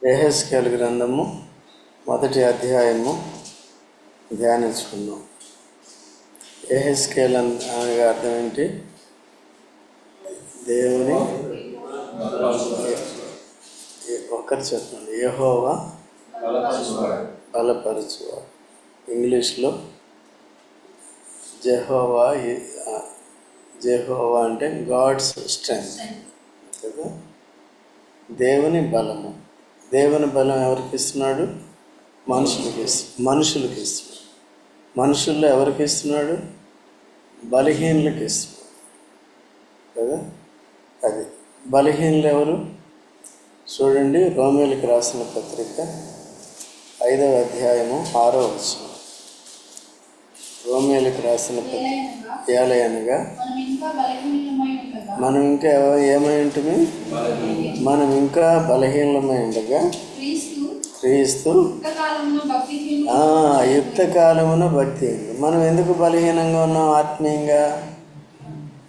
యెహెజ్కేలు గ్రంథము 1వ అధ్యాయము ధ్యానించుకుందాం. యెహెజ్కేలు అనగా అర్థం ఏంటి? దేవుని ఒకరు చెప్పండి. యెహోవా బలపరచువాడు. ఇంగ్లీష్లో జెహోవా అంటే గాడ్స్ స్ట్రెంగ్త్ కదా. దేవుని బలము. దేవుని బలం ఎవరికి ఇస్తున్నాడు? మనుషులకి ఇస్తున్నాడు. మనుషుల్లో ఎవరికి ఇస్తున్నాడు? బలహీనులకి ఇస్తున్నాడు కదా. అది బలహీనులు ఎవరు? చూడండి, రోమీయులకు రాసిన పత్రిక 5వ అధ్యాయము 6వ వచనం. రోమీయులకు రాసిన పత్రిక ఏలయనగా మనం ఇంకా ఏమై ఉంటుంది? మనం ఇంకా బలహీనమై ఉండగా క్రీస్తు యుక్త కాలమున భక్తిహీనులు. మనం ఎందుకు బలహీనంగా ఉన్నాం ఆత్మీయంగా?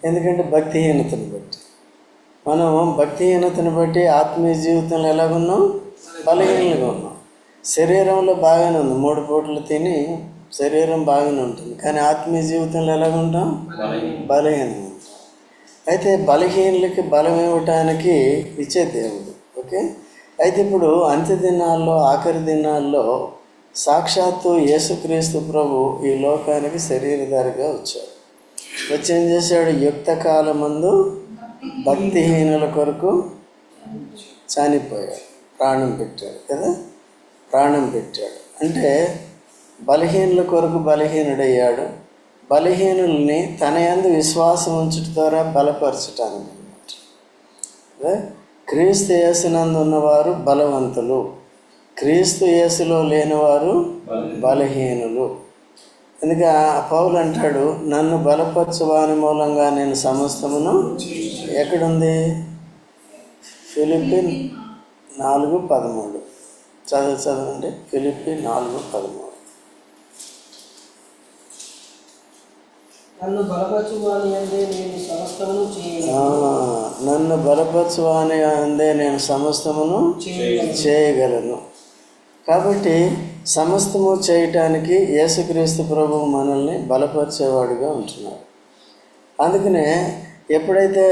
ఎందుకంటే భక్తిహీనతను బట్టి. మనం భక్తిహీనతను బట్టి ఆత్మీయ జీవితంలో ఎలాగున్నాం? బలహీనంగా ఉన్నాం. శరీరంలో బాగానే ఉంది, 3 పూటలు తిని శరీరం బాగానే ఉంటుంది, కానీ ఆత్మీయ జీవితంలో ఎలాగుంటాం? బలహీనంగా ఉంటాం. అయితే బలహీనులకి బలం ఇవ్వటానికి ఇచ్చే దేవుడు. ఓకే. అయితే ఇప్పుడు అంత్య దినాల్లో, ఆఖరి దినాల్లో సాక్షాత్తు యేసుక్రీస్తు ప్రభు ఈ లోకానికి శరీరధారిగా వచ్చాడు. వచ్చి ఏం చేశాడు? యుక్త కాలమందు భక్తిహీనుల కొరకు చనిపోయాడు, ప్రాణం పెట్టాడు కదా. ప్రాణం పెట్టాడు అంటే బలహీనుల కొరకు బలహీనుడయ్యాడు. బలహీనుల్ని తన యందు విశ్వాసం ఉంచుట ద్వారా బలపరచటానికి అన్నమాట. క్రీస్తు యేసునందు ఉన్నవారు బలవంతులు, క్రీస్తు యేసులో లేనివారు బలహీనులు. అందుకే పౌలు అంటాడు, నన్ను బలపరచువాని మూలంగా నేను సమస్తమును. ఎక్కడుంది? ఫిలిప్పీ 4:13 చదవండి. ఫిలిప్పీ 4:13. నన్ను బలపరచువాని అందే నేను సమస్తమును చేయగలను. కాబట్టి సమస్తము చేయటానికి యేసుక్రీస్తు ప్రభువు మనల్ని బలపరిచేవాడుగా ఉంటున్నాడు. అందుకనే ఎప్పుడైతే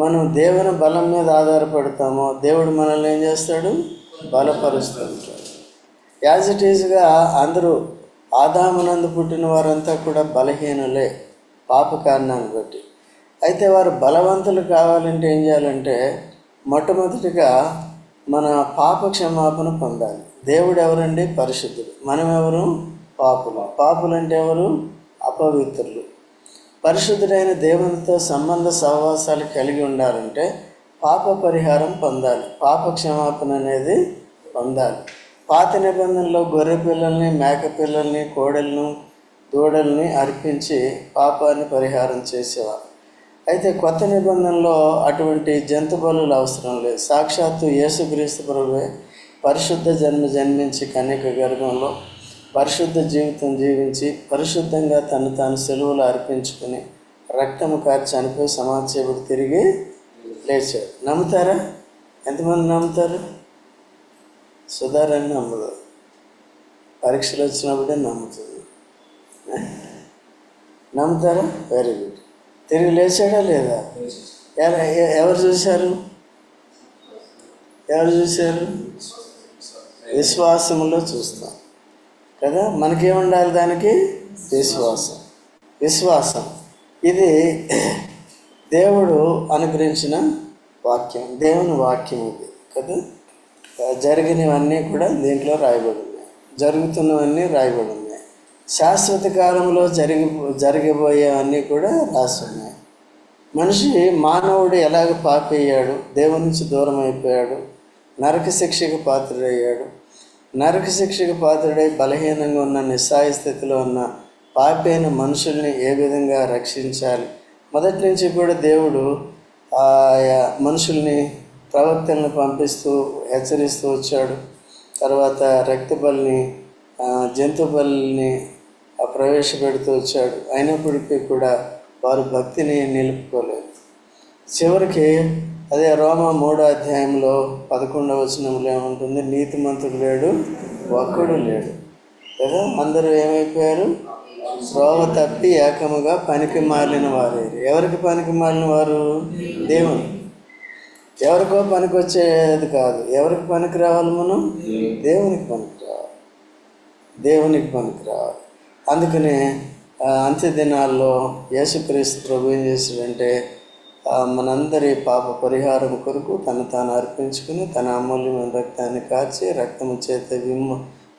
మనం దేవుని బలం మీద ఆధారపడతామో దేవుడు మనల్ని ఏం చేస్తాడు? బలపరుస్తూ ఉంటాడు. యాజ్ ఇట్ ఈజ్గా అందరూ ఆదామునందు పుట్టిన వారంతా కూడా బలహీనులే పాప కారణాన్ని బట్టి. అయితే వారు బలవంతులు కావాలంటే ఏం చేయాలంటే మొట్టమొదటిగా మన పాప క్షమాపణ పొందాలి. దేవుడు ఎవరండి? పరిశుద్ధుడు. మనం ఎవరు? పాపులు. పాపులు అంటే ఎవరు? అపవిత్రులు. పరిశుద్ధుడైన దేవునితో సంబంధ సహవాసాలు కలిగి ఉండాలంటే పాప పరిహారం పొందాలి, పాప క్షమాపణ అనేది పొందాలి. పాత నిబంధనలో గొర్రె పిల్లల్ని, మేక పిల్లల్ని, కోడెలను, దూడల్ని అర్పించి పాపాన్ని పరిహారం చేసేవారు. అయితే కొత్త నిబంధనలో అటువంటి జంతు బలులు అవసరం లేదు. సాక్షాత్తు యేసుక్రీస్తు ప్రభువే పరిశుద్ధ జన్మించి కన్యక గర్భంలో పరిశుద్ధ జీవితం జీవించి పరిశుద్ధంగా తను తాను సెలువులు అర్పించుకుని రక్తము కార్చి చనిపోయి సమాధి చేయబడి తిరిగి లేచాడు. నమ్ముతారా? ఎంతమంది నమ్ముతారు? సుధారాన్ని నమ్మదు, పరీక్షలు వచ్చినప్పుడే నమ్ముతుంది. నమ్ముతారా? Very good. తిరిగి లేచాడా లేదా? ఎవరు చూశారు? విశ్వాసంలో చూస్తాం కదా. మనకేముండాలి? దానికి విశ్వాసం. ఇది దేవుడు అనుగ్రహించిన వాక్యం, దేవుని వాక్యం ఇది కదా. జరిగినవన్నీ కూడా దీంట్లో రాయబడి ఉన్నాయి, జరుగుతున్నవన్నీ రాయబడి ఉన్నాయి. శాశ్వత కాలంలో జరగబోయేవన్నీ కూడా రాసి ఉన్నాయి. మానవుడు ఎలాగ పాపి అయ్యాడు, దేవుని నుంచి దూరం అయిపోయాడు, నరక శిక్షకు పాత్రుడయ్యాడు. నరక శిక్షకు పాత్రుడై బలహీనంగా ఉన్న నిస్సాయ స్థితిలో ఉన్న పాపి అయిన మనుషుల్ని ఏ విధంగా రక్షించాలి? మొదటి నుంచి కూడా దేవుడు మనుషుల్ని, ప్రవక్తలను పంపిస్తూ హెచ్చరిస్తూ వచ్చాడు. తర్వాత రక్త బలిని, జంతు బలిని ప్రవేశపెడుతూ వచ్చాడు. అయినప్పటికీ కూడా వారు భక్తిని నిలుపుకోలేదు. చివరికి అదే రోమా 3వ అధ్యాయంలో 11వ వచనంలో ఏముంటుంది? నీతిమంతుడు లేడు, ఒక్కడు లేడు కదా. అందరూ ఏమైపోయారు? త్రోవ తప్పి ఏకముగా పనికి మాలిన వారు. ఎవరికి పనికి మాలిన వారు? దేవుని. ఎవరికో పనికి వచ్చేది కాదు. ఎవరికి పనికి రావాలి మనం? దేవునికి పనికి రావాలి. దేవునికి పనికి రావాలి. అందుకనే అంత్య దినాల్లో యేసుక్రీస్తు ప్రభు ఏం చేశాడంటే మనందరి పాప పరిహారం కొరకు తను తాను అర్పించుకుని తన అమూల్యమైన రక్తాన్ని కార్చి రక్తము చేత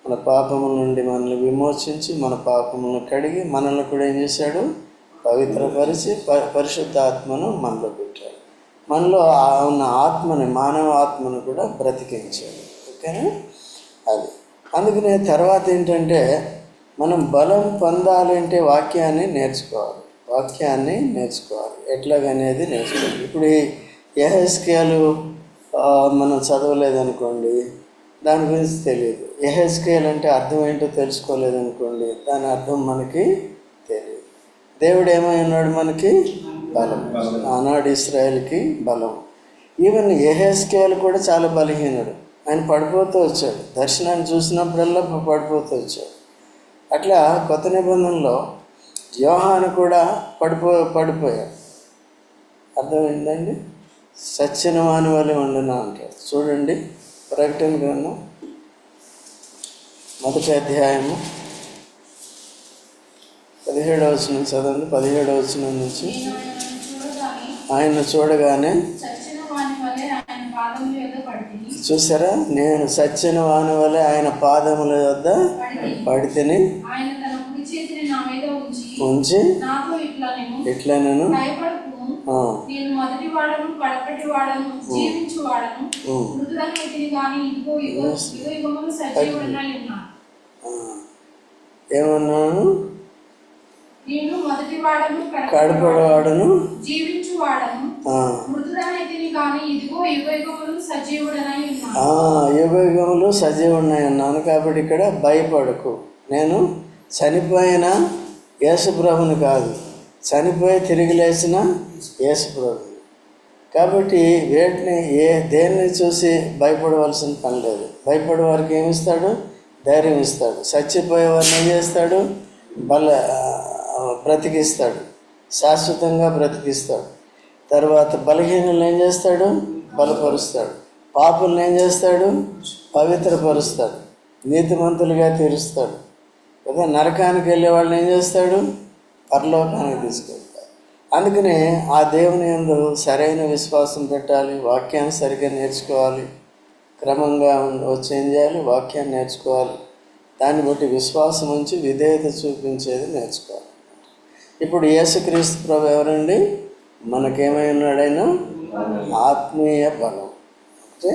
మన పాపముల నుండి మనల్ని విమోచించి మన పాపములను కడిగి మనల్ని కూడా ఏం చేశాడు? పవిత్రపరిచి పరిశుద్ధ ఆత్మను మనలో పెట్టాడు. మనలో ఉన్న ఆత్మని, మానవ ఆత్మను కూడా బ్రతికించాడు. ఓకేనా? అది అందుకనే తర్వాత ఏంటంటే మనం బలం పొందాలి అంటే వాక్యాన్ని నేర్చుకోవాలి. ఎట్లాగనేది నేర్చుకోవాలి. ఇప్పుడు యెహెజ్కేలు మనం చదవలేదనుకోండి, దాని గురించి తెలియదు. యెహెజ్కేలు అంటే అర్థం ఏంటో తెలుసుకోలేదనుకోండి, దాని అర్థం మనకి తెలియదు. దేవుడు ఏమై ఉన్నాడు? మనకి బలం. ఆనాడు ఇశ్రాయేలుకి బలం. ఈవెన్ యెహెజ్కేలు కూడా చాలా బలహీనుడు. ఆయన పడిపోతూ వచ్చాడు. దర్శనాన్ని చూసినప్పుడల్లా పడిపోతూ వచ్చాడు. అట్లా కొత్త నిబంధనలో యోహాను కూడా పడిపోయాడు. అర్థమైందండి? సచ్చిన వాని వలె ఉండునా అంటాడు. చూడండి, ప్రకటన గ్రంథం 1వ అధ్యాయము 17వ వచనం చదవండి. 17వ వచనం నుంచి ఆయన చూడగానే చూసారా? నేను సచ్చిన వాని వలె ఆయన పాదముల వద్ద పడితిని ఉంచి ఇట్లా నేను ఏమన్నాను? కడపడవాడను, యుగయుగములు సజీవుడనై ఉన్నాను. కాబట్టి ఇక్కడ భయపడకు. నేను చనిపోయిన యేసుప్రభుని కాదు, చనిపోయి తిరిగి లేచిన యేసుప్రభుని. కాబట్టి వేటిని దేన్ని చూసి భయపడవలసిన పని లేదు. భయపడే వారికి ఏమిస్తాడు? ధైర్యం ఇస్తాడు. చచ్చిపోయే వారిని ఏం చేస్తాడు? బ్రతికిస్తాడు, శాశ్వతంగా బ్రతికిస్తాడు. తర్వాత బలహీనులను ఏం చేస్తాడు? బలపరుస్తాడు. పాపులను ఏం చేస్తాడు? పవిత్రపరుస్తాడు, నీతిమంతులుగా తీరుస్తాడు కదా. నరకానికి వెళ్ళే వాళ్ళని ఏం చేస్తాడు? పరలోకానికి తీసుకెళ్తాడు. అందుకనే ఆ దేవుని యందు సరైన విశ్వాసం పెట్టాలి. వాక్యాన్ని సరిగ్గా నేర్చుకోవాలి. క్రమంగా ఏం చేయాలి? వాక్యాన్ని నేర్చుకోవాలి. దాన్ని బట్టి విశ్వాసం ఉంచి విధేయత చూపించేది నేర్చుకోవాలి. ఇప్పుడు యేసుక్రీస్తు ప్రభు ఎవరండి? మనకేమై ఉన్నాడైనా? ఆత్మీయ బలం. ఓకే.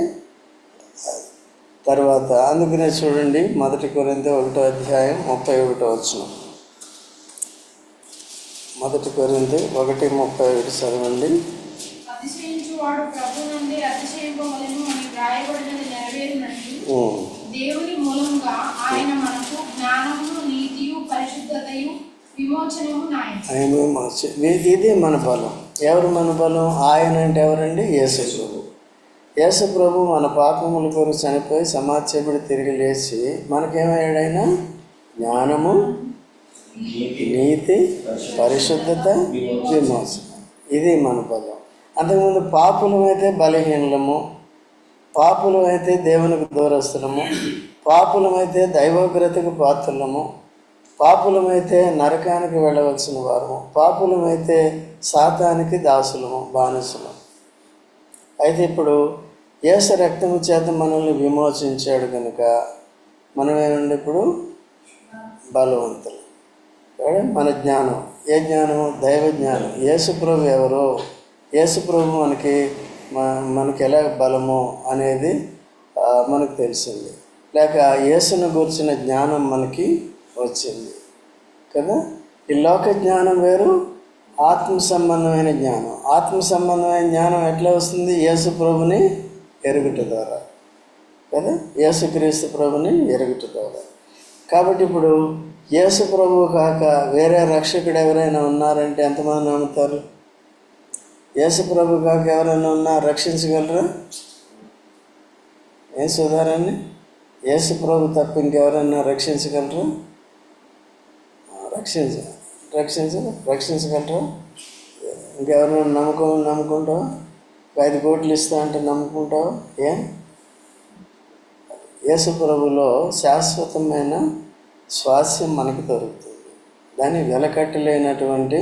తర్వాత అందుకనే చూడండి 1 కొరింథీ 1వ అధ్యాయం 31వ వచనం. 1 కొరింథీ 1:31 చదవండి. దేవుని మూలంగా ఆయన మనకు జ్ఞానమును, నీతియు, పరిశుద్ధతయు, విమోచనము ఇది మన బలం. ఎవరు మన బలం? ఆయన అంటే ఎవరండి? యేసు ప్రభు. యేసు ప్రభు మన పాపముల కొరకు చనిపోయి సమాధి తిరిగి లేచి మనకేమయ్యాడైనా? జ్ఞానము, నీతి, పరిశుద్ధత, విమోచన. ఇది మన బలం. అంతకుముందు పాపులమైతే బలహీనలము, పాపులమైతే దేవునికి దూరస్తులము, పాపులమైతే దైవోగ్రతకు పాత్రలము, పాపులమైతే నరకానికి వెళ్ళవలసిన వారము, పాపులమైతే సాతానికి దాసులము, బానిసలము. అయితే ఇప్పుడు యేసు రక్తము చేత మనల్ని విమోచించాడు కనుక మనం ఏమండి? ఇప్పుడు బలవంతులు. మన జ్ఞానం ఏ జ్ఞానం? దైవ జ్ఞానం. యేసు ప్రభు ఎవరో, యేసు ప్రభు మనకి ఎలా బలమో అనేది మనకు తెలిసింది. లేక యేసును గురించిన జ్ఞానం మనకి వచ్చింది కదా. ఈ లోక జ్ఞానం వేరు, ఆత్మ సంబంధమైన జ్ఞానం. ఆత్మ సంబంధమైన జ్ఞానం ఎట్లా వస్తుంది? యేసు ప్రభుని ఎరుగుట ద్వారా కదా, యేసుక్రీస్తు ప్రభుని ఎరుగుట ద్వారా. కాబట్టి ఇప్పుడు యేసు ప్రభు కాక వేరే రక్షకుడు ఎవరైనా ఉన్నారంటే ఎంతమంది నమ్ముతారు? యేసు ప్రభు కాక ఎవరైనా ఉన్నా రక్షించగలరా? ఏం సుధారాన్ని? యేసు ప్రభు తప్ప ఇంకెవరైనా రక్షించగలరా? రక్షించగలరా? ఇంకెవరైనా నమ్ముకుంటావా? 5 కోట్లు ఇస్తా అంటే నమ్ముకుంటావా? యేసు ప్రభులో శాశ్వతమైన స్వాస్యం మనకు దొరుకుతుంది. దాన్ని వెలకట్టలేనటువంటి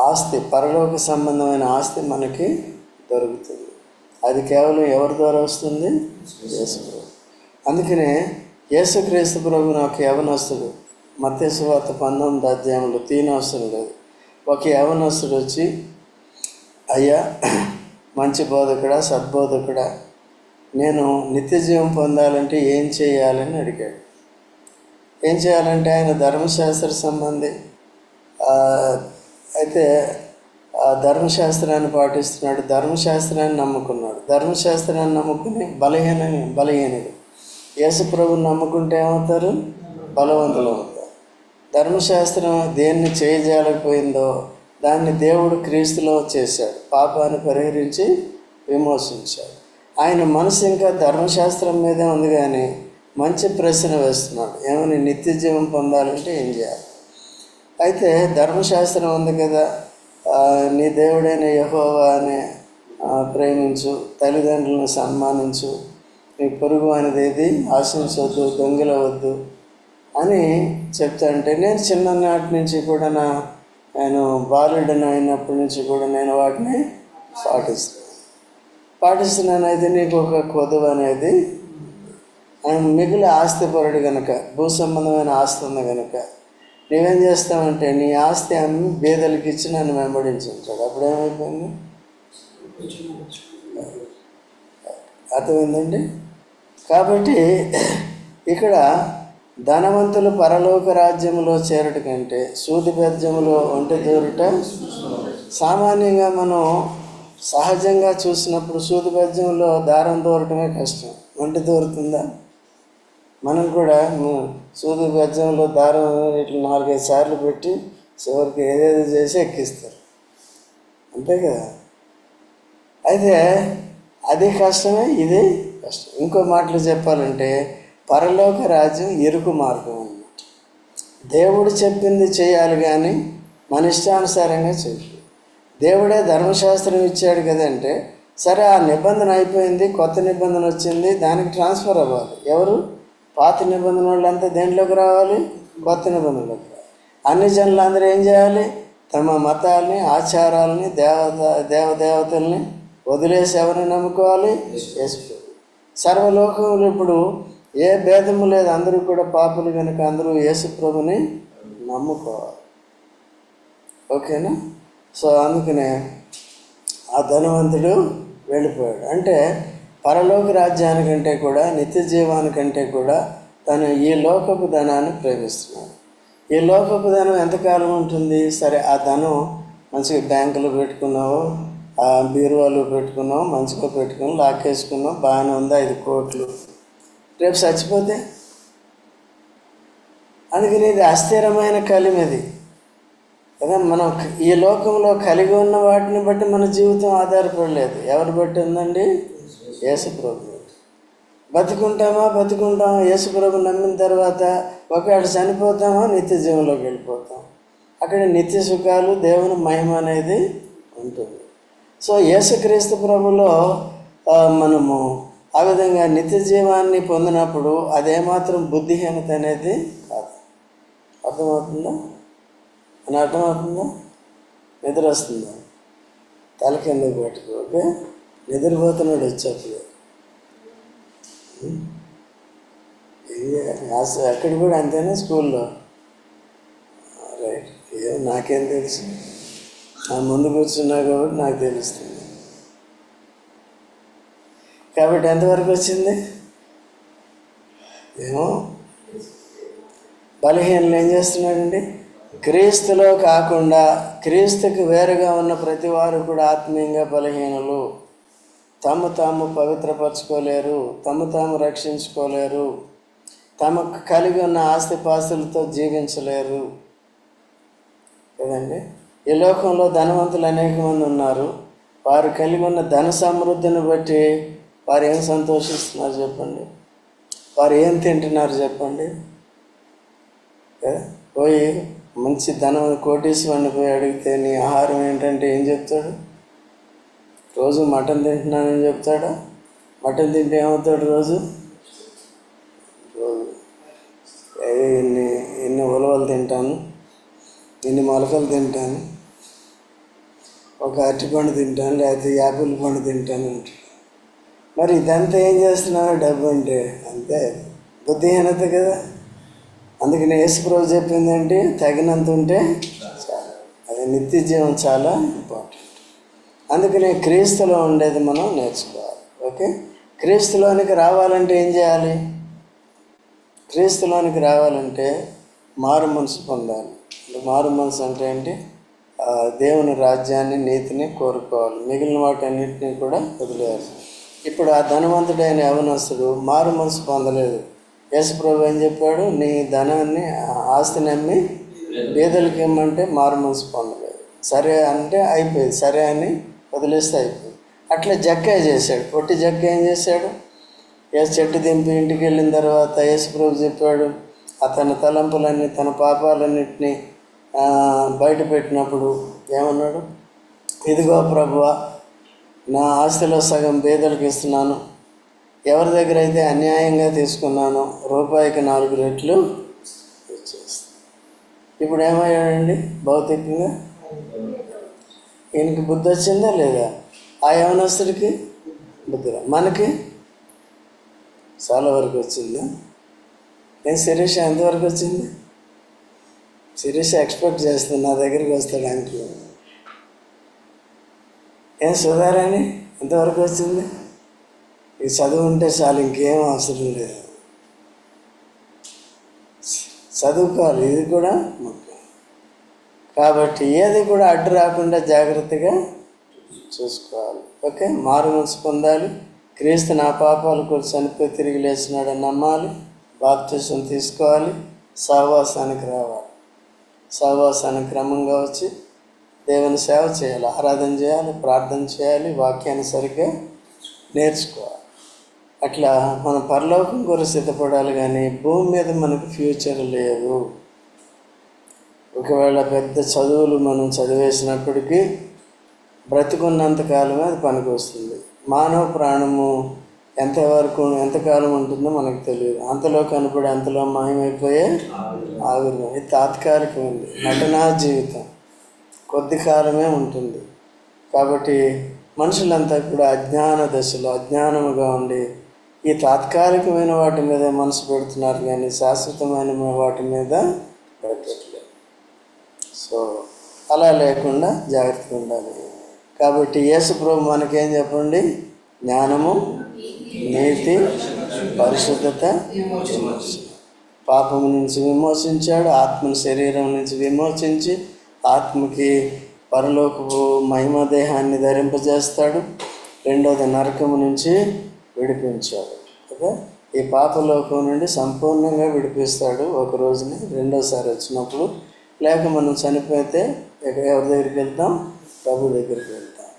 ఆస్తి, పరలోక సంబంధమైన ఆస్తి మనకి దొరుకుతుంది. అది కేవలం ఎవరి ద్వారా వస్తుంది? యేసు ప్రభు. అందుకనే యేసుక్రీస్తు ప్రభు నాకు యవనస్తుడు, మత్తయి సువార్త 19వ అధ్యాయంలో తీనవసరం లేదు, ఒక యవనస్తుడు వచ్చి, అయ్యా మంచి బోధకుడా, సద్బోధకుడా, నేను నిత్య జీవం పొందాలంటే ఏం చేయాలని అడిగాడు. ఏం చేయాలంటే ఆయన ధర్మశాస్త్ర సంబంధి. అయితే ఆ ధర్మశాస్త్రాన్ని పాటిస్తున్నాడు, ధర్మశాస్త్రాన్ని నమ్ముకున్నాడు. ధర్మశాస్త్రాన్ని నమ్ముకుని బలహీనుడు. యేసు ప్రభుని నమ్ముకుంటే ఏమవుతారు? బలవంతులు అవుతారు. ధర్మశాస్త్రం దేన్ని చేయజాలకపోయిందో దాన్ని దేవుడు క్రీస్తులో చేశాడు, పాపాన్ని పరిహరించి విమోచించాడు. ఆయన మనసు ఇంకా ధర్మశాస్త్రం మీదే ఉంది, కానీ మంచి ప్రశ్న వేస్తున్నాడు, ఏమని? నిత్య జీవం పొందాలంటే ఏం చేయాలి? అయితే ధర్మశాస్త్రం ఉంది కదా, నీ దేవుడైన యెహోవాని ప్రేమించు, తల్లిదండ్రులను సన్మానించు, నీ పొరుగు అనేది ఏది ఆశించవద్దు, దొంగిలవద్దు అని చెప్తా అంటే, నేను చిన్ననాటి నుంచి కూడా నేను బాలుడిని అయినప్పటి నుంచి కూడా నేను వాటిని పాటిస్తున్నాను. అయితే నీకు ఒక కొదువు అనేది, ఆయన మిగిలిన ఆస్తిపరుడు కనుక, భూ సంబంధమైన ఆస్తి ఉంది కనుక నువ్వేం చేస్తావంటే నీ ఆస్తి అమ్మి బీదలకి ఇచ్చి నన్ను వెంబడించుంటాడు. అప్పుడు ఏమైపోయింది? అర్థమైందండి? కాబట్టి ఇక్కడ ధనవంతులు పరలోక రాజ్యంలో చేరట కంటే సూది బెజ్జములో ఒంటె దూరుట. సామాన్యంగా మనం సహజంగా చూసినప్పుడు సూది బెజ్జంలో దారం దూరటమే కష్టం. ఒంటె దూరుతుందా? మనం కూడా సూది బెజ్జంలో దారం ఇట్లా 4-5 సార్లు పెట్టి చివరికి ఏదేదో చేసి ఎక్కిస్తారు, అంతే కదా. అయితే అది కష్టమే, ఇది కష్టం. ఇంకో మాటలు చెప్పాలంటే పరలోక రాజ్యం ఇరుకు మార్గం అన్నమాట. దేవుడు చెప్పింది చేయాలి, కానీ మన ఇష్టానుసారంగా చేయాలి. దేవుడే ధర్మశాస్త్రం ఇచ్చాడు కదంటే, సరే ఆ నిబంధన అయిపోయింది, కొత్త నిబంధన వచ్చింది, దానికి ట్రాన్స్ఫర్ అవ్వాలి. ఎవరు? పాత నిబంధన వాళ్ళంతా దేంట్లోకి రావాలి? కొత్త నిబంధనలోకి రావాలి. అన్ని జనులందరూ ఏం చేయాలి? తమ మతాల్ని, ఆచారాలని, దేవదేవతల్ని వదిలేసి ఎవరిని నమ్ముకోవాలి? యేసు. సర్వలోకంలో ఇప్పుడు ఏ భేదము లేదు, అందరూ కూడా పాపులు కనుక అందరూ యేసు ప్రభుని నమ్ముకోవాలి. ఓకేనా? సో అందుకనే ఆ ధనవంతుడు వెళ్ళిపోయాడు. అంటే పరలోక రాజ్యానికంటే కూడా, నిత్య జీవానికంటే కూడా తను ఈ లోకపు ధనాన్ని ప్రేమిస్తున్నాడు. ఈ లోకపు ధనం ఎంతకాలం ఉంటుంది? సరే, ఆ ధనం మంచిగా బ్యాంకులో పెట్టుకున్నావు, ఆ బీరువాలో పెట్టుకున్నావు, మంచిగా పెట్టుకుని లాక్కేసుకున్నావు, బాగానే ఉంది, 5 కోట్లు. రేపు చచ్చిపోతే? అందుకని ఇది అస్థిరమైన కలిమిది కదా. మనం ఈ లోకంలో కలిగి ఉన్న వాటిని బట్టి మన జీవితం ఆధారపడలేదు. ఎవరు బట్టి ఉందండి? యేసు ప్రభు. బతుకుంటాం. యేసు ప్రభు నమ్మిన తర్వాత ఒకవేళ చనిపోతామా, నిత్య జీవంలోకి వెళ్ళిపోతాం. అక్కడ నిత్య సుఖాలు, దేవుని మహిమ అనేది ఉంటుంది. సో యేసుక్రీస్తు ప్రభులో మనము ఆ విధంగా నిత్య జీవాన్ని పొందినప్పుడు అదేమాత్రం బుద్ధిహీనత అనేది కాదు. అర్థమవుతుందా? నిద్ర వస్తుందా? తల కింద పెట్టుకో. ఓకే, నిద్రపోతున్నాడు వచ్చేప్పుడు. అక్కడ కూడా అంతేనా? స్కూల్లో రైట్. నాకేం తెలుసు? నా ముందు కూర్చున్నా కాబట్టి నాకు తెలుస్తుంది. కాబట్టి ఎంతవరకు వచ్చింది? ఏమో. బలహీనలు ఏం చేస్తున్నాడండి? క్రీస్తులో కాకుండా క్రీస్తుకి వేరుగా ఉన్న ప్రతి వారు కూడా ఆత్మీయంగా బలహీనులు. తాము పవిత్రపరచుకోలేరు, తాము రక్షించుకోలేరు, తమకు కలిగి ఉన్న ఆస్తిపాస్తులతో జీవించలేరు కదండి. ఈ లోకంలో ధనవంతులు అనేక మంది ఉన్నారు. వారు కలిగి ఉన్న ధన సమృద్ధిని బట్టి వారు ఏం సంతోషిస్తున్నారు చెప్పండి? వారు ఏం తింటున్నారు చెప్పండి? పోయి మంచి ధనం కోటీశ్వరుని పోయి అడిగితే నీ ఆహారం ఏంటంటే ఏం చెప్తాడు? రోజు మటన్ తింటున్నానని చెప్తాడా? మటన్ తింటే ఏమవుతాడు? రోజు ఇన్ని ఉలవలు తింటాను, ఇన్ని మొలకలు తింటాను, ఒక అరటిపండు తింటాను, లేకపోతే యాపిల్ పండు తింటాను అంటాడు. మరి ఇదంతా ఏం చేస్తున్నావు? డబ్బు అంటే అంతే బుద్ధిహీనత కదా. అందుకని యేసుప్రభు చెప్పింది ఏంటి? తగినంత ఉంటే చాలా. అది నిత్య జీవం చాలా ఇంపార్టెంట్. అందుకనే క్రీస్తులో ఉండేది మనం నేర్చుకోవాలి. ఓకే, క్రీస్తులోనికి రావాలంటే ఏం చేయాలి? క్రీస్తులోనికి రావాలంటే మారు మనసు పొందాలి. మారు మనసు అంటే ఏంటి? దేవుని రాజ్యాన్ని, నీతిని కోరుకోవాలి. మిగిలిన వాటన్నిటినీ కూడా వదిలేయాలి. ఇప్పుడు ఆ ధనవంతుడైన యవనస్తుడు మారు మనసు పొందలేదు. యేసుప్రభు ఏం చెప్పాడు? నీ ధనాన్ని, ఆస్తిని అమ్మి బీదలకి ఇమ్మంటే మారు మనసు పొందలేదు. సరే అంటే అయిపోయింది, సరే అని వదిలేస్తే అయిపోయింది. అట్లా జక్కయ్య చేశాడు. పొట్టి జక్కయ్య ఏం చేశాడు? చెట్టు దింపి ఇంటికి వెళ్ళిన తర్వాత యేసుప్రభు చెప్పాడు, అతని తలంపులన్నీ, తన పాపాలన్నింటినీ బయట పెట్టినప్పుడు ఏమన్నాడు? ఇదిగో ప్రభువా, నా ఆస్తిలో సగం బీదలకు ఇస్తున్నాను. ఎవరి దగ్గర అయితే అన్యాయంగా తీసుకున్నానో రూపాయికి 4 రెట్లు ఇచ్చేస్తాను. ఇప్పుడు ఏమయ్యాడండి? భౌతికంగా ఈయనకి బుద్ధి వచ్చిందా లేదా? ఆ యవనస్తుడికి బుద్ధి. మనకి చాలా వరకు వచ్చిందా? నేను శిరీష ఎంతవరకు వచ్చింది? శిరీష ఎక్స్పెక్ట్ చేస్తుంది నా దగ్గరికి వస్తాడు అంకుల్. ఏం సుధారాణి ఎంతవరకు వచ్చింది? ఈ చదువు ఉంటే చాలు, ఇంకేం అవసరం లేదు. చదువుకోవాలి, ఇది కూడా ముఖ్యం. కాబట్టి ఏది కూడా అడ్డు రాకుండా జాగ్రత్తగా చూసుకోవాలి. ఓకే, మారు మనసు పొందాలి. క్రీస్తు నా పాపాల కోసం చనిపోయి తిరిగి లేచినాడని నమ్మాలి. బాప్తిసం తీసుకోవాలి. సహవాసానికి రావాలి. సహవాసానికి క్రమంగా వచ్చి దేవుని సేవ చేయాలి, ఆరాధన చేయాలి, ప్రార్థన చేయాలి, వాక్యాన్ని సరిగ్గా నేర్చుకోవాలి. అట్లా మనం పరలోకం కొరకు సిద్ధపడాలి. కానీ భూమి మీద మనకు ఫ్యూచర్ లేదు. ఒకవేళ పెద్ద చదువులు మనం చదివేసినప్పటికీ బ్రతికున్నంతకాలమే అది పనికి వస్తుంది. మానవ ప్రాణము ఎంతకాలం ఉంటుందో మనకు తెలియదు. అంతలో కనపడి అంతలో మాయమైపోయే ఆవిరి. ఇది తాత్కాలికమైంది. నటనా జీవితం కొద్ది కాలమే ఉంటుంది. కాబట్టి మనుషులంతా కూడా అజ్ఞాన దశలో అజ్ఞానముగా ఉండి ఈ తాత్కాలికమైన వాటి మీద మనసు పెడుతున్నారు, కానీ శాశ్వతమైన వాటి మీద పెట్టట్లేదు. సో అలా లేకుండా జాగ్రత్తగా ఉండాలి. కాబట్టి యేసుప్రభు మనకేం చెప్పండి? జ్ఞానము, నీతి, పరిశుద్ధత, విమోచన. పాపము నుంచి విమోచించాడు, ఆత్మను శరీరం నుంచి విమోచించి ఆత్మకి పరలోకపు మహిమదేహాన్ని ధరింపజేస్తాడు. రెండోది నరకము నుంచి విడిపించాడు కదా. ఈ పాపలోకం నుండి సంపూర్ణంగా విడిపిస్తాడు ఒక రోజుని, రెండోసారి వచ్చినప్పుడు. లేక మనం చనిపోతే ఎవరి దగ్గరికి వెళ్తాం? ప్రభు దగ్గరికి వెళ్తాం.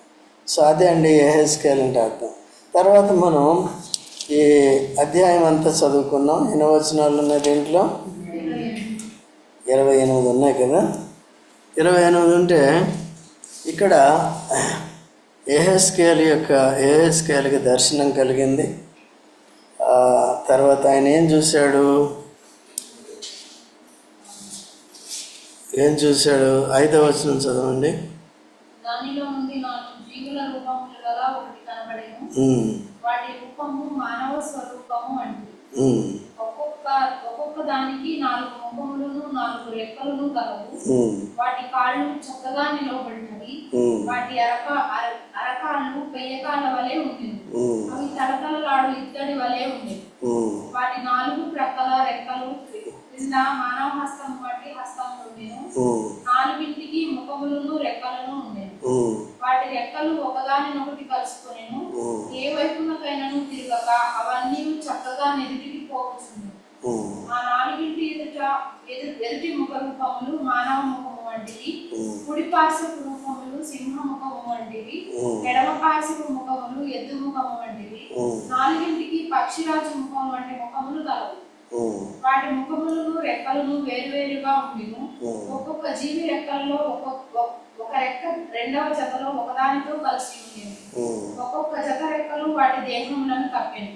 సో అదే అండి యెహెజ్కేలు అంటే అర్థం. తర్వాత మనం ఈ అధ్యాయం అంతా చదువుకున్నాం. ఎన్ని వచనాలు ఉన్నాయి దీంట్లో? 28 ఉన్నాయి కదా. 28 ఉంటే ఇక్కడ యెహెజ్కేలుకి దర్శనం కలిగింది. తర్వాత ఆయన ఏం చూశాడు? 5వ వచనం చదవండి. దానిలో నుండి 4 జీవుల రూపములు గల ఒకటి కనబడెను. వాటి రూపము మానవ స్వరూపము వంటిది. ఒక్కొక్క దానికి 4 ముఖములను 4 రెక్కలను కలవు. వాటి కాళ్ళు చక్కగా నిలవబడినవి. వాటి అరకాళ్ళు పెయ్యకాళ్ళ వలె ఉండేవి. అవి తలతలలాడు ఇత్తడి వలె ఉండేవి. వాటి 4 ప్రక్కల రెక్కలు క్రింద మానవ హస్తం వంటి హస్తములు ఉండేను. 4టికి ముఖములను రెక్కలను ఉండేను. వాటి రెక్కలు ఒకదానినొకటి కలుసుకొనెను. ఏ వైపునకైనాను తిరగక అవన్నీ చక్కగా నెరిటికి పోవచ్చును. ఆ 4టి ఎదుటి ముఖ రూపములు మానవ ముఖము వంటివి. వంటివి, కుడి పార్శ్వపు ముఖములు సింహ ముఖము వంటివి, ఎడమ పార్శ్వపు ముఖములు ఎద్దు ముఖము వంటివి, నాలుగింటికి పక్షిరాజు ముఖం వంటి ముఖములు కలవు. వాటి ముఖములను రెక్కలను వేరువేరుగా ఉండెను. ఒక్కొక్క జీవి రెక్కల్లో ఒక రెక్క రెండవ జతలో ఒకదానితో కలిసి ఉండేది. ఒక్కొక్క జత రెక్కలు వాటి దేహములను కప్పెను.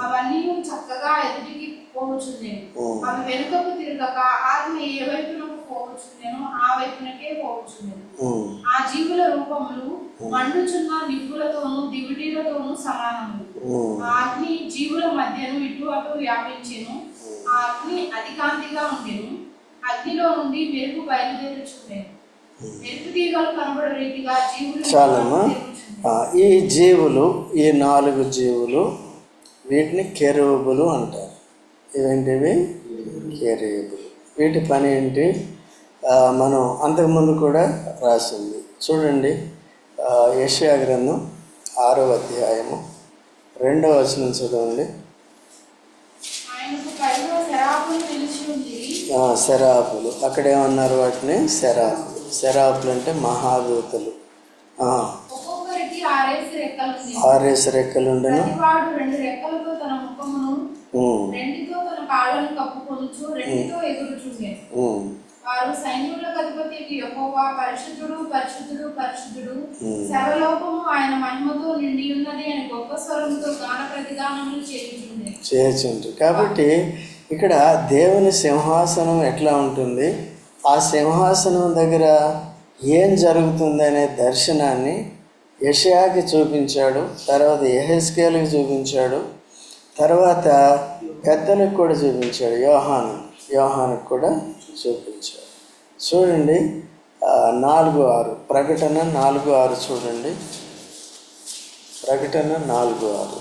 అవన్నీ చక్కగా ఎదుటికి పోవచ్చుండేవి. అవి వెనుకకు తిరగక ఆత్మ ఏ వైపునకు పోవచ్చుండెనో ఆ వైపునకే పోవచ్చుండెను. ఆ జీవుల రూపములు మండుచున్న నిప్పులతోనూ దివిటీలతోనూ సమానములు. ఆ అగ్ని జీవుల మధ్యను ఇటు అటు వ్యాపించెను. ఆ అగ్ని అధికాంతిగా ఉండెను. అగ్నిలో నుండి మెరుపు బయలుదేరుచుండెను. మెరుపు తీగలు కనబడే రీతిగా జీవులు చాలమ్మా. ఈ జీవులు, ఈ 4 జీవులు, వీటిని కెరూబులు అంటారు. ఇవేంటివి? కెరూబులు. వీటి పని ఏంటి? మనం అంతకుముందు కూడా రాసింది చూడండి. యెషయా గ్రంథం 6వ అధ్యాయము 2వ వచనం చదవండి. శరాపులు. అక్కడ ఏమన్నారు? వాటిని శరాపులు. శరాపులు అంటే మహాదూతలు. 6 రెక్కలు ఉండను. వారు సైన్యులకు అధిపతి యెహోవా పరిశుద్ధుడు పరిశుద్ధుడు పరిశుద్ధుడు, సర్వలోకము ఆయన మహిమతో నిండి ఉన్నది అని గొప్ప స్వరంతో గాన ప్రతిగానములు చేయుచుండే. కాబట్టి ఇక్కడ దేవుని సింహాసనం ఎట్లా ఉంటుంది, ఆ సింహాసనం దగ్గర ఏం జరుగుతుంది అనే దర్శనాన్ని యెషయాకి చూపించాడు. తర్వాత యెహెజ్కేలుకి చూపించాడు. తర్వాత పెద్దలకు కూడా చూపించాడు. యోహానుకు కూడా చూపించాడు. చూడండి 4:6 ప్రకటన 4:6 చూడండి. ప్రకటన 4:6.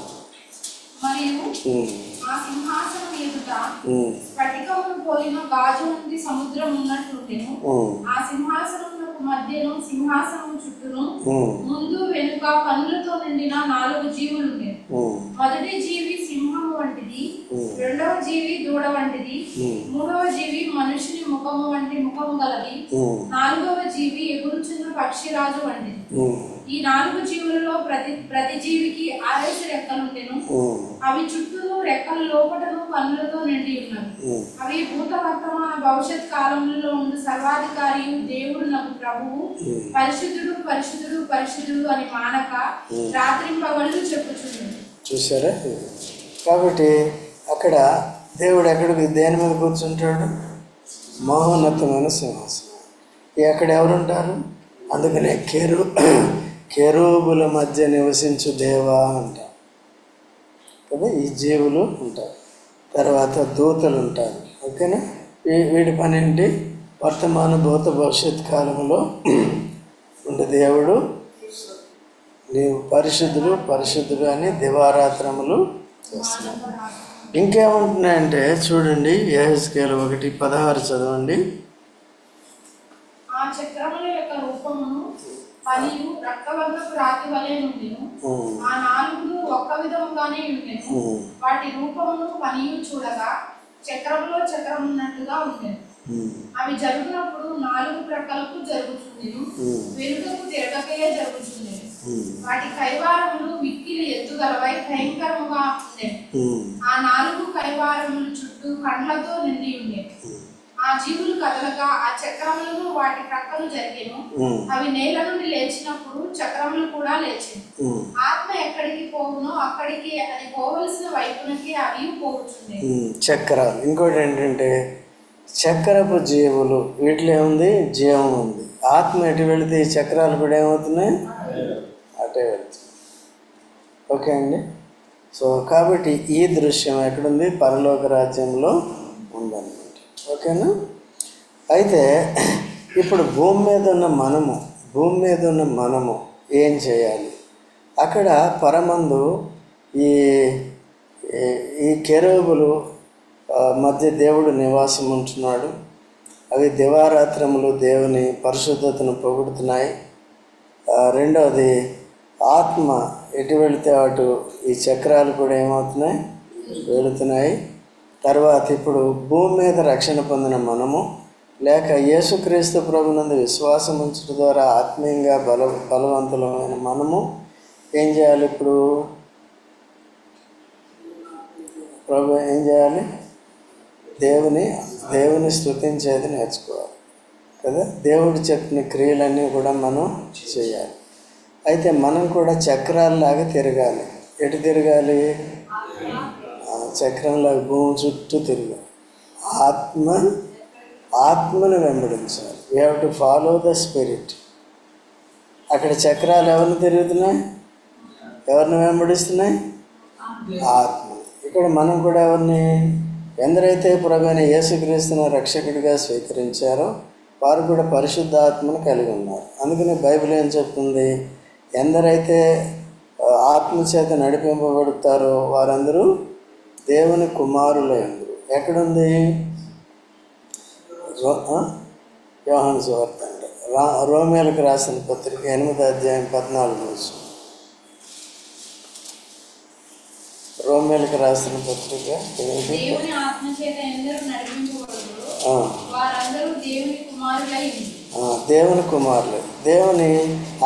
మరియు ఆ సింహాసనం ఎదుట స్ఫటికమును పోలిన గాజు నుండి సముద్రం ఉన్నట్లుండెను. ఆ సింహాసనమునకు మధ్యను సింహాసనము చుట్టూను ముందు వెనుక కన్నులతో నిండిన 4 జీవులుండెను. మొదటి జీవి సింహము వంటిది, రెండవ జీవి దూడ వంటిది, మూడవ జీవి మనుషుని ముఖము వంటి ముఖము గలది, 4వ జీవి ఎగురుచున్న పక్షిరాజు వంటిది. ఈ 4 జీవులలో ప్రతి జీవికి 6 రెక్కలుండెను. అవి చుట్టూను రెక్కల లోపటను కన్నులతో నిండి ఉన్నవి. అవి భూత వర్తమాన భవిష్యత్ కాలంలో ఉండు సర్వాధికారి దేవుడు నాకు ప్రభువు పరిశుద్ధుడు పరిశుద్ధుడు పరిశుద్ధుడు అని మానక రాత్రింపగళ్ళు చెప్పుచున్నాడు. చూసారా? కాబట్టి అక్కడ దేవుడు దేని మీద కూర్చుంటాడు? మహోన్నతమైన సింహాసనం. అక్కడ ఎవరుంటారు? అందుకనే కెరూబుల మధ్య నివసించు దేవా అంటారు కదా. ఈ జీవులు ఉంటారు. తర్వాత దూతలు ఉంటారు. ఓకేనా? వీడి పని ఏంటి? వర్తమాన భూత భవిష్యత్ కాలంలో ఉండే దేవుడు నీవు పరిశుద్ధుడు పరిశుద్ధుడు అని దివారాత్రములు చేస్తున్నాడు. ఇంకేమంటున్నాయంటే చూడండి, యెహెజ్కేలు 1:16 చదవండి. ఆ చక్రముల యొక్క రూపమును పనియు రక్తవర్ణపు రాతి వలె నుండెను. ఆ 4 ఒక్క విధముగానే ఉండెను. వాటి రూపమును పనియు చూడగా చక్రములో చక్రమున్నట్టుగా ఉండెను. అవి జరుగునప్పుడు 4 ప్రక్కలకు జరుగుచుండెను, వెనుకకు తిరగకే జరుగుచుండెను. వాటి కైవారములు మిక్కిలి ఎత్తుగలవై భయంకరముగా ఉండెను. ఆ 4 కైవారములు చుట్టూ కండ్లతో నిండి ఉండేవి. ఆ జీవులు కదలక ఆ చక్రములను వాటి ప్రక్కలు జరిగేను. అవి నేల నుండి లేచినప్పుడు చక్రములు కూడా లేచెను. ఆత్మ ఎక్కడికి పోవునో అక్కడికి అది పోవలసిన వైపునకి అవి పోవచ్చుండే. చక్రాలు. ఇంకోటి ఏంటంటే చక్రపు జీవులు. వీటిలో ఏముంది? జీవం ఉంది. ఆత్మ ఎటు వెళితే ఈ చక్రాలు కూడా ఏమవుతున్నాయి? అటే వెళ్తున్నాయి. ఓకే అండి. సో కాబట్టి ఈ దృశ్యం ఎక్కడుంది? పరలోక రాజ్యంలో ఉందన్నమాట. ఓకేనా? అయితే ఇప్పుడు భూమి మీద ఉన్న మనము ఏం చేయాలి? అక్కడ పరమందు ఈ కెరూబులు మధ్య దేవుడు నివాసం ఉంటున్నాడు. అవి దివారాత్రములు దేవుని పరిశుద్ధతను పొగుడుతున్నాయి. రెండవది ఆత్మ ఎటు వెళితే అటు ఈ చక్రాలు కూడా ఏమవుతున్నాయి? వెళుతున్నాయి. తర్వాత ఇప్పుడు భూమి మీద రక్షణ పొందిన మనము లేక యేసుక్రీస్తు ప్రభునందు విశ్వాసం ఉంచడం ద్వారా ఆత్మీయంగా బలవంతులమైన మనము ఏం చేయాలి? ఇప్పుడు ప్రభు ఏం చేయాలి? దేవుని స్తుతించేది నేర్చుకోవాలి కదా. దేవుడు చెప్పిన క్రియలన్నీ కూడా మనం చేయాలి. అయితే మనం కూడా చక్రాల్లాగా తిరగాలి. ఎటు తిరగాలి? చక్రంలాగా భూమి చుట్టూ తిరగాలి. ఆత్మను వెంబడించాలి. We have to follow the spirit. అక్కడ చక్రాలు ఎవరిని తిరుగుతున్నాయి? ఎవరిని వెంబడిస్తున్నాయి? ఆత్మ. ఇక్కడ మనం కూడా ఎవరిని? ఎందరైతే ప్రభువైన యేసుక్రీస్తును రక్షకుడిగా స్వీకరించారో వారు కూడా పరిశుద్ధాత్మను కలిగి ఉన్నారు. అందుకని బైబిల్ ఏం చెప్తుంది? ఎందరైతే ఆత్మ చేత నడిపింపబడతారో వారందరూ దేవుని కుమారులై ఉందరు. ఎక్కడుంది? యోహాను సువార్త అంటే రోమేలకు రాసిన పత్రిక 8వ అధ్యాయం 14 రోమేలకు రాసిన పత్రిక దేవుని ఆత్మ చేత ఎందరూ నడిపింపబడుదురో వారందరూ దేవుని కుమారులై ఉందురు. దేవుని కుమారులు. దేవుని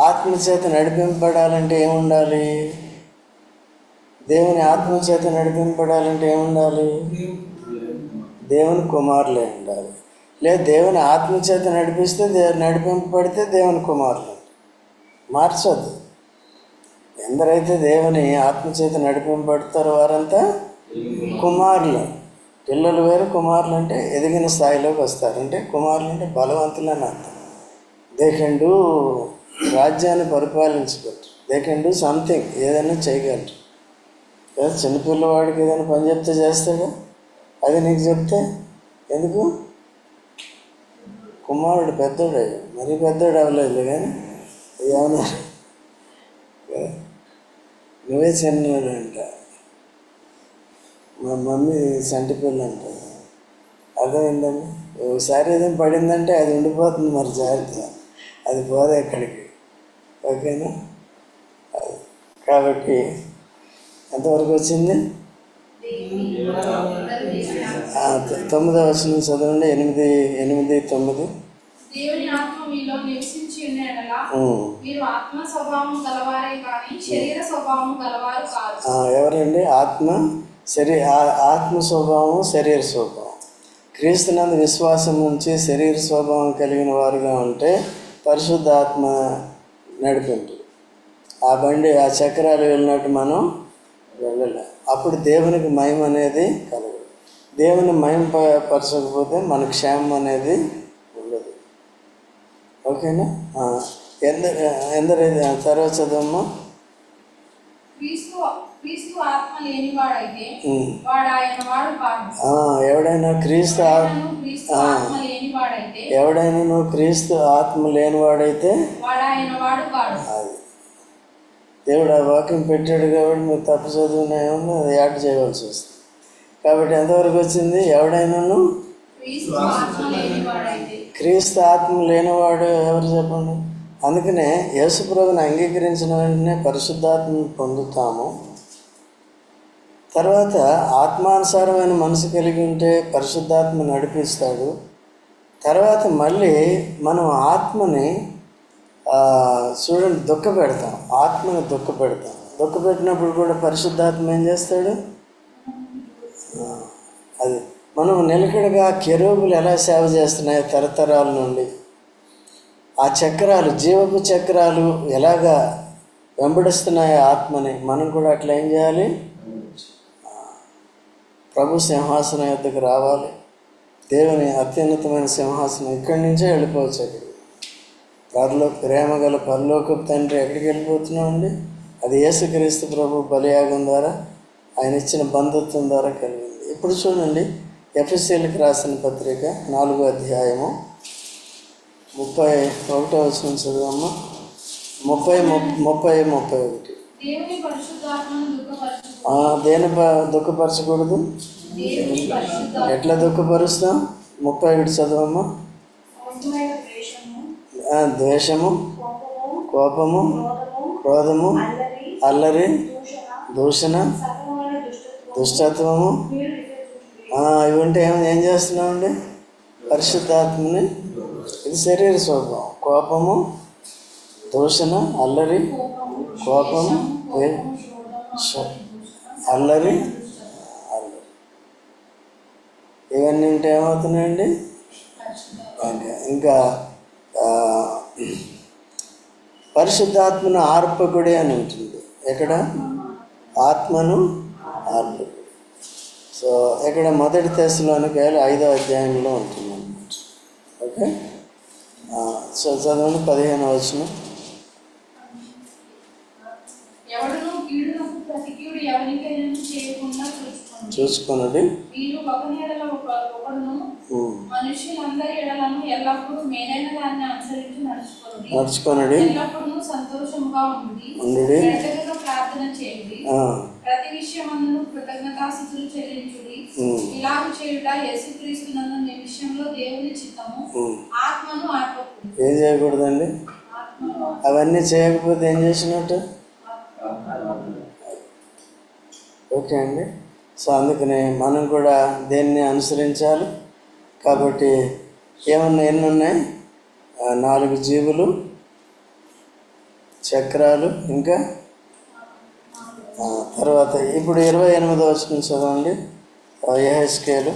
ఆత్మ చేత నడిపింపబడాలంటే ఏముండాలి? దేవుని ఆత్మ చేత నడిపింపబడాలంటే ఏముండాలి? దేవుని కుమారులే ఉండాలి. లేదు దేవుని ఆత్మ చేత నడిపింపబడితే దేవుని కుమారులు. మార్చొద్దు. ఎందరైతే దేవుని ఆత్మచేత నడిపింపబడతారో వారంతా కుమారులు. పిల్లలు వేరు, కుమారులు అంటే ఎదిగిన స్థాయిలోకి వస్తారు. అంటే కుమారులు అంటే బలవంతులు అని అర్థం. దే కెన్ డూ, రాజ్యాన్ని పరిపాలించగలరు. దే కెన్ డూ సంథింగ్, ఏదైనా చేయగలరు. చిన్నపిల్లవాడికి ఏదైనా పని చెప్తే చేస్తాడా? అది నీకు చెప్తే ఎందుకు? కుమారుడు పెద్దోడు, మరీ పెద్దోడు అవ్వలేదు కానీ ఏమన్నా నువ్వే చిన్నోడు అంట. మా మమ్మీ సంటి పిల్ల అంట. అర్థమైందండి. ఒకసారి ఏదైనా పడిందంటే అది ఉండిపోతుంది. మరి జాగ్రత్త, అది పోదు ఎక్కడికి. ఓకేనా? కాబట్టి ఎంతవరకు వచ్చింది? 9వ వచనం చదవండి. 8, 9. దేవుని ఆత్మ మీలో నివసించి ఉన్న యెడల మీరు ఆత్మ స్వభావం గలవారే కానీ శరీర స్వభావం గలవారు కాదు. ఎవరండి? ఆత్మ స్వభావం, శరీర స్వభావం. క్రీస్తునందు విశ్వాసం నుంచి శరీర స్వభావం కలిగిన వారుగా ఉంటే పరిశుద్ధాత్మ నడిపింపు. ఆ బండి, ఆ చక్రాలు వెళ్ళినట్టు మనం వెళ్ళలేం. అప్పుడు దేవునికి మహిమ అనేది కలగదు. దేవుని మహిమ పరచకపోతే మన క్షేమం అనేది ఉండదు. ఓకేనా? ఎందరైతే తర్వాత చదవమ్మా. ఎవడైనా క్రీస్తు ఆత్మ లేనివాడైతే అది దేవుడు ఆ వాక్యం పెట్టాడు కాబట్టి మీరు తప్పు చదువునేమో అది యాడ్ చేయవలసి వస్తుంది. కాబట్టి ఎంతవరకు వచ్చింది? ఎవడైనాను క్రీస్తు ఆత్మ లేనివాడు ఎవరు చెప్పండి? అందుకనే యేసుప్రభుని అంగీకరించిన వెంటనే పరిశుద్ధాత్మను పొందుతాము. తర్వాత ఆత్మానుసారమైన మనసు కలిగి ఉంటే పరిశుద్ధాత్మ నడిపిస్తాడు. తర్వాత మళ్ళీ మనం ఆత్మని చూడండి దుఃఖపెడతాం. ఆత్మని దుఃఖపెట్టినప్పుడు కూడా పరిశుద్ధాత్మ ఏం చేస్తాడు? అది మనం నిలకడగా కెరూబులు ఎలా సేవ చేస్తున్నాయో తరతరాల నుండి, ఆ చక్రాలు, జీవపు చక్రాలు ఎలాగా వెంబడిస్తున్నాయో ఆత్మని, మనం కూడా అట్లా ఏం చేయాలి? ప్రభు సింహాసనం యొద్దకు రావాలి. దేవుని అత్యున్నతమైన సింహాసనం ఇక్కడి నుంచే వెళ్ళిపోవచ్చు. అక్కడికి ప్రేమ గల పరలోకపు తండ్రి ఎక్కడికి వెళ్ళిపోతున్నామండి? అది యేసుక్రీస్తు ప్రభు బలియాగం ద్వారా, ఆయన ఇచ్చిన బంధుత్వం ద్వారా కలిగింది. ఇప్పుడు చూడండి, ఎఫెసీయులకు రాసిన పత్రిక 4వ అధ్యాయము 31వ వచనం చదువమ్మ. 30-31. దేని దుఃఖపరచకూడదు? ఎట్లా దుఃఖపరుస్తాం? 31 చదవమ్మా. ద్వేషము, కోపము, క్రోధము, అల్లరి, దూషణ, దుష్టత్వము ఇవి ఉంటే ఏం చేస్తున్నామండి? పరిశుద్ధాత్మని, ఇది శరీర స్వభావం. కోపము, దూషణ, అల్లరి, కోపము, అల్లరి, ఇవన్నీ ఉంటే ఏమవుతున్నాయండి? ఇంకా పరిశుద్ధాత్మను ఆర్పకుడే అని ఉంటుంది. ఎక్కడ? ఆత్మను ఆర్పకుడు. సో ఇక్కడ 1 తెస్సలోనికైలు 5వ అధ్యాయంలో ఉంటుంది అన్నమాట. ఓకే, సో చదవండి 15వ వచనం. ఎవడును కీడునకు ప్రతి కీడు ఎవరికైనా చేయకుండా చూసుకున్నది. మీరు ఒకని ఎడల ఒకడును మనుషులందరి ఎడలను ఎల్లప్పుడూ మేలైన దాన్ని అనుసరించి నడుచుకొనుడి. ఎల్లప్పుడూ సంతోషముగా ఉండుడి. ఎడతెగక ప్రార్థన చేయుడి. ప్రతి విషయమందును కృతజ్ఞతాస్తుతులు చెల్లించుడి. ఇలాగ చేయుట యేసుక్రీస్తునందు మీ విషయంలో దేవుని చిత్తము. ఆత్మను ఆర్పకుడి. ఏం చేయకూడదండి? అవన్నీ చేయకపోతే ఏం చేసినట్టు? ఓకే అండి. సో అందుకని మనం కూడా దేన్ని అనుసరించాలి. కాబట్టి ఏమన్నా ఎన్ని ఉన్నాయి? 4 జీవులు, చక్రాలు, ఇంకా తర్వాత ఇప్పుడు 28వ వచనం చదవండి. యెహెజ్కేలు.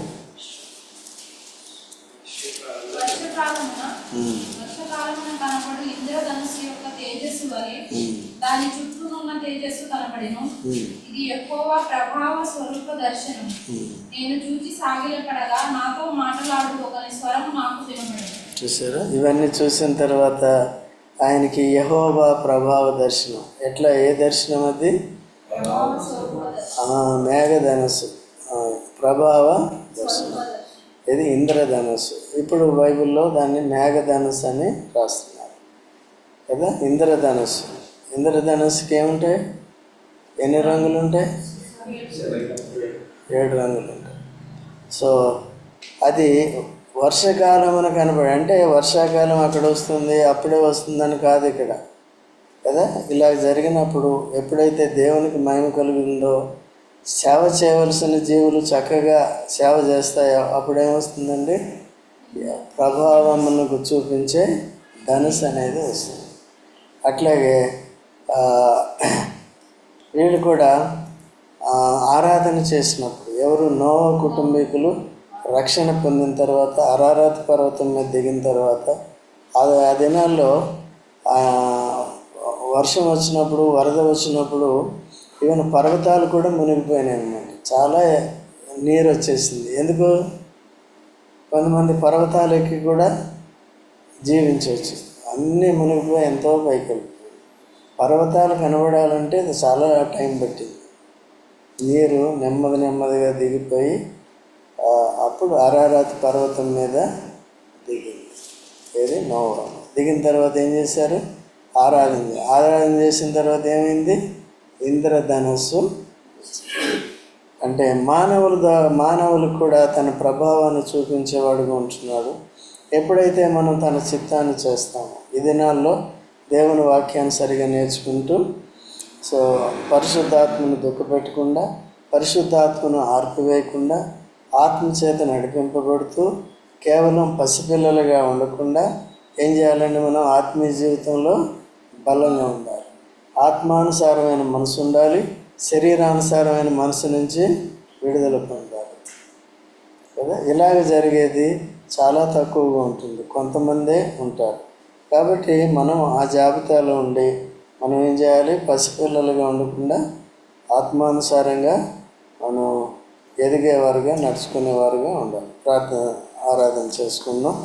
వర్షకాలమున కనపడు ఇంద్రధనుస్సు యొక్క తేజస్సు వలె దాని చుట్టూనున్న తేజస్సు కనపడెను. ఇది యెహోవా ప్రభావ స్వరూప దర్శనం. నేను చూచి సాగిలపడగా నాతో మాట్లాడు ఒకని స్వరము నాకు వినబడెను. చూసారా? ఇవన్నీ చూసిన తర్వాత ఆయనకి యెహోవా ప్రభావ దర్శనం. ఎట్లా? ఏ దర్శనం అది? మేఘధనస్సు, ప్రభావ దర్శనం. ఇది ఇంద్రధనస్సు. ఇప్పుడు బైబిల్లో దాన్ని మేఘధనస్సు అని రాస్తున్నారు కదా. ఇంద్రధనస్సుకి ఏముంటాయి? ఎన్ని రంగులు ఉంటాయి? 7 రంగులు ఉంటాయి. సో అది వర్షాకాలం కనబడి, అంటే వర్షాకాలం అక్కడ వస్తుంది అప్పుడే వస్తుందని కాదు ఇక్కడ కదా. ఇలా జరిగినప్పుడు ఎప్పుడైతే దేవునికి మహిమ కలుగుతుందో, సేవ చేయవలసిన జీవులు చక్కగా సేవ చేస్తాయో అప్పుడేమొస్తుందండి? ప్రభావమునకు చూపించే ధనుసు అనేది వస్తుంది. అట్లాగే వీళ్ళు కూడా ఆరాధన చేసినప్పుడు, ఎవరు? నోవా కుటుంబీకులు రక్షణ పొందిన తర్వాత అరారాత్ పర్వతం మీద దిగిన తర్వాత ఆ దినాల్లో వర్షం వచ్చినప్పుడు, వరద వచ్చినప్పుడు ఈవెన్ పర్వతాలు కూడా మునిగిపోయినాయి అన్నమాట. చాలా నీరు వచ్చేసింది. ఎందుకు? కొంతమంది పర్వతాలు ఎక్కి కూడా జీవించవచ్చు. అన్నీ మునిగిపోయి ఎంతో పైకి వెళ్ళిపోయి, పర్వతాలు కనబడాలంటే అది చాలా టైం పట్టింది. నీరు నెమ్మదిగా దిగిపోయి అప్పుడు అరారాత్ పర్వతం మీద దిగింది. ఏది? నోవా. దిగిన తర్వాత ఏం చేశారు? ఆరాధన చేసిన తర్వాత ఏమైంది? ఇంద్రధనస్సు. అంటే మానవులకు కూడా తన ప్రభావాన్ని చూపించేవాడుగా ఉంటున్నాడు. ఎప్పుడైతే మనం తన చిత్తాన్ని చేస్తామో, ఈ దినాల్లో దేవుని వాక్యాన్ని సరిగా నేర్చుకుంటూ, సో పరిశుద్ధాత్మను దుఃఖపెట్టకుండా, పరిశుద్ధాత్మను ఆర్పివేయకుండా, ఆత్మచేత నడిపింపబడుతూ కేవలం పసిపిల్లలుగా ఉండకుండా ఏం చేయాలంటే మనం ఆత్మీయ జీవితంలో బలంగా ఉండాలి. ఆత్మానుసారమైన మనసు ఉండాలి. శరీరానుసారమైన మనసు నుంచి విడుదల పొందాలి కదా. ఇలాగ జరిగేది చాలా తక్కువగా ఉంటుంది, కొంతమందే ఉంటారు. కాబట్టి మనం ఆ జాబితాలో ఉండి మనం ఏం చేయాలి? పసిపిల్లలుగా ఉండకుండా ఆత్మానుసారంగా మనం ఎదిగేవారుగా, నడుచుకునేవారుగా ఉండాలి. ఆరాధన చేసుకుందాం.